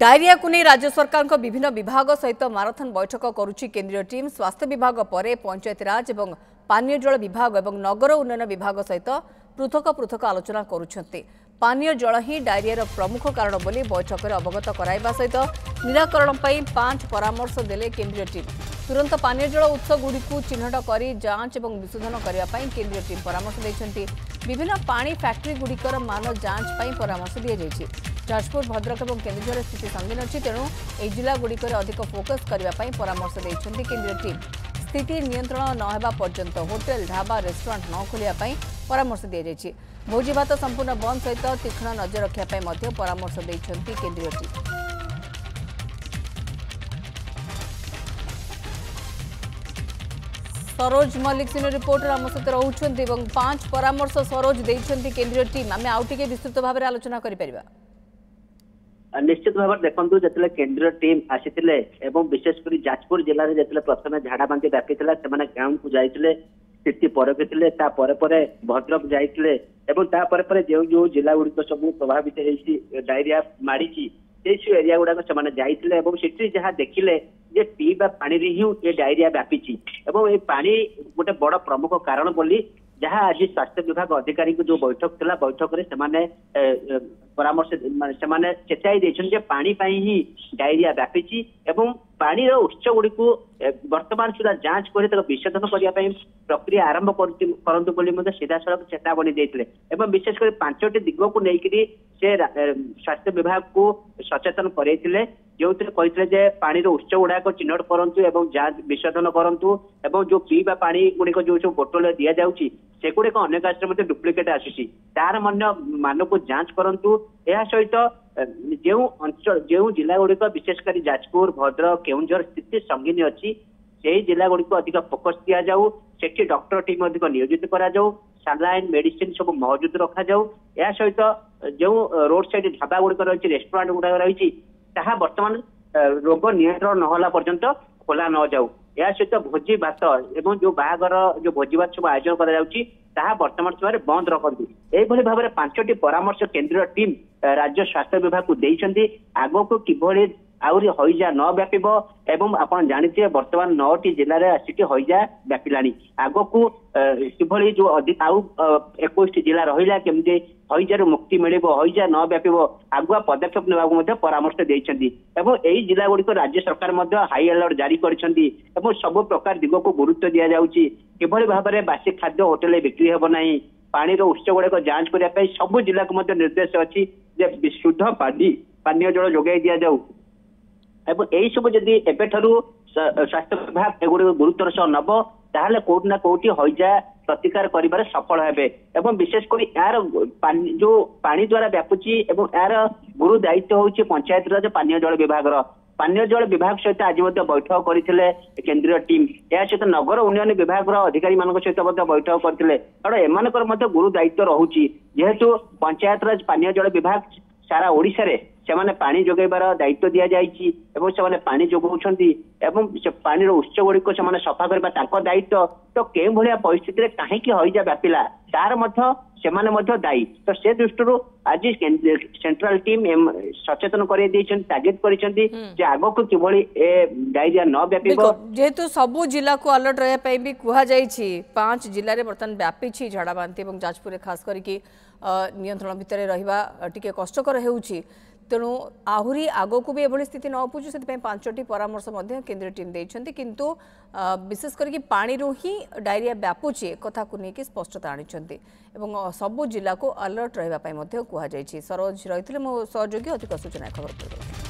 Diarrhoea को नहीं राज्य सरकार को विभिन्न विभाग सहित माराथन बैठक करुच्ची केंद्रीय टीम। स्वास्थ्य विभाग पर पंचायत राज और पानीय जल विभाग और नगर उन्नयन विभाग सहित पृथक पृथक आलोचना करुछंती। पानीय जल ही डायरिया प्रमुख कारण बोली बैठक में अवगत कराइबा सहित निराकरण पर 5 परामर्श देले केंद्रीय टीम। तुरंत पानीय जल उत्स गुड़ी चिन्हट कर जांच और विशोधन करने केंद्रीय टीम परामर्श देछंती। विभिन्न पानी फैक्ट्री गुड़िकर मान जांच पर परामर्श दी जाइए। जाजपुर भद्रक और केन्दुझर स्थिति संगीन अच्छी तेणु यह जिला गुड़िकर अधिक फोकस करने परामर्श देछंती केंद्रीय टीम। स्थिति नियंत्रण न होगा पर्यंत होटेल ढाबा रेस्टोरेंट न खोलिया परामर्श दी जाइए। भोजी भात संपूर्ण बंद सहित तीक्ष्ण नजर रखापी परामर्श देछंती केंद्रीय team. Saroj Mallick senior reporter आम सहित रोचंती 5 परामर्श सरोज देछंती केंद्रीय टीम। आम आउ टिके विस्तृत भाव में आलोचना करि परिबा। निश्चित भाव में देखो जो केंद्रीय टीम आसी विशेषकर जाजपुर जिले में जो प्रथम झाड़ा बांधी व्यापी ग्राउंड को जाते स्थिति परखी भद्रक जाते जो जो जिला गुड़िक सब प्रभावित डायरिया माड़ी से एरिया गुड़ाक से जहाँ देखिले जे पीवा पानी ही ये डायरिया व्यापी ये पानी गोटे बड़ प्रमुख कारण बोली जहाँ आज स्वास्थ्य विभाग अधिकारी जो बैठक थी बैठक में परामर्श से चेताई देते पानी ही डायरिया व्यापी एवं पानी उत्स गुड़ी वर्तमान सुधा जांच कर विशोधन करने प्रक्रिया आरंभ करूँ सीधा सड़क चेतावनी देते विशेषकर 5टी दिग को लेकर से स्वास्थ्य विभाग को सचेतन करते जो कहते पानी उत्स गुड़ाक चिन्हट करूँ जांच विशोधन करूँ जो पीवा पानी गुड़िक जो बोतल दि जाऊँगी सेगुड़िक अनेक आश्रम डुप्लिकेट आसी तार मान को जांच करूँ। यह सहित जो अंचल जो जिला गुड़िक विशेषकर जाजपुर भद्रक केन्दुझर स्थिति संगीन अच्छी से जिला गुड़िक अधिक फोकस दि जाऊ से डॉक्टर टीम अधिक नियोजित करा सालाइन मेडिसिन सब मौजूद रखा जाऊ। यह सहित जो रोड साइड ढाबा गुड़िक रही रेस्टोरेंट गुड़ा रही बर्तमान रोग नियंत्रण नहला पर्यंत खोला न जाऊ। या सहित भोजी भात एवं जो बाहागर जो भोजी भात सब आयोजन करा वर्तमान समय बंद रखती यही भाव में 5टी परामर्श केंद्रीय टीम राज्य स्वास्थ्य विभाग को देइछंती। आगो को किभଳି आउरी हईजा न व्यापिब एवं आपण जानिथे वर्तमान 9टी जिले में आसिक हईजा व्यापिलानी आगो को किभଳି जो अधिक आउ 21टी जिला रहिला केमते हईजार मुक्ति मिलिब हईजा न व्यापिब आगुआ पदक्षेप नेबाक परामर्श देइछंती एवं एही जिला गुड़िक राज्य सरकार हाई अलर्ट जारी करिसेंती एवं सब प्रकार दिग को गुरुत्व दि जाउची किभଳି भाव में बासी खाद्य होटेल बिक्री हेब नाही पानी उत्स गुड़ाक जांच करने सब जिला को निर्देश अच्छी शुद्ध पानीय जल जोगाई दि जाऊ एवं यही सब जदि एबेठू स्वास्थ्य विभाग एगुड़ी गुरुत्वर सह नब ताहले कोठी ना कोठी हईजा प्रतिकार करिबार सफल हेबे एवं विशेषकर यार जो पानी द्वारा व्यापुची एवं यार गुरु दायित्व होउची पंचायत राज पानीय जल विभाग पानीय जल विभाग सहित आज बैठक करते केंद्रीय टीम या सहित नगर उन्नयन विभाग अधिकारी मान सहित बैठक करते कारण एम गुरु दायित्व रोचे जेहेतु पंचायत राज पानीय जल विभाग सारा ओडिशा रे से पानी जोगाइबार दायित्व दि जाइए से पानी जोगाउछंती एवं पानी उत्स गुड़िक से सफा करने दायित्व तो के भाया परिस्थिति कहीं हईजा व्यापिला तार से दायी तो से दृष्टि आज सेंट्रल टीम सचेतन करगेट कर आग को किभଳି डायरिया न व्यापिब जेहेतु सबू जिला को अलर्ट रहा भी कहुई 5 जिले में बर्तमान व्यापी झाड़ा बांति और जाजपुर खास करके नियंत्रण भितर रहा टिके कष्टकर होउची तेणु आहरी आग को भी एभली स्थिति न उपजु से 5टी परामर्श केंद्रीय टीम देइछंती किंतु विशेष करके पानी ही डायरिया व्यापुची कथा को लेकिन स्पष्टता आनिछंती एवं सबू जिला को अलर्ट रहा कहुई। सरोज रही मो सहयोगी अधिक सूचना खबर।